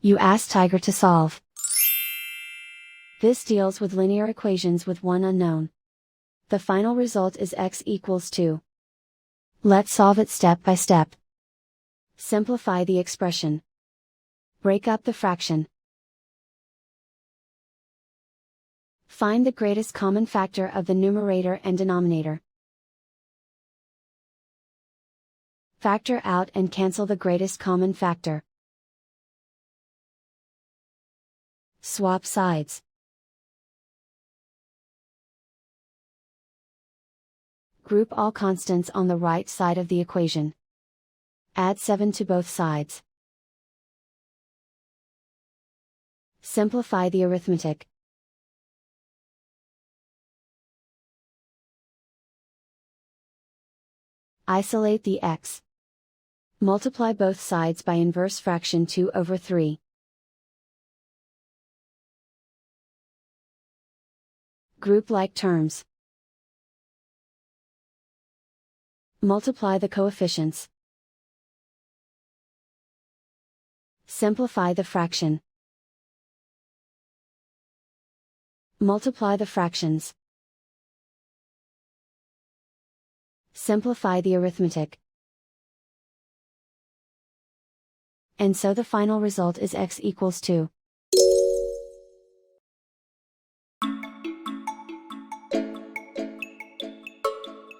You ask Tiger to solve. This deals with linear equations with one unknown. The final result is x equals 2. Let's solve it step by step. Simplify the expression. Break up the fraction. Find the greatest common factor of the numerator and denominator. Factor out and cancel the greatest common factor. Swap sides. Group all constants on the right side of the equation. Add 7 to both sides. Simplify the arithmetic. Isolate the x. Multiply both sides by inverse fraction 2 over 3. Group like terms. Multiply the coefficients. Simplify the fraction. Multiply the fractions. Simplify the arithmetic. And so the final result is x equals 2.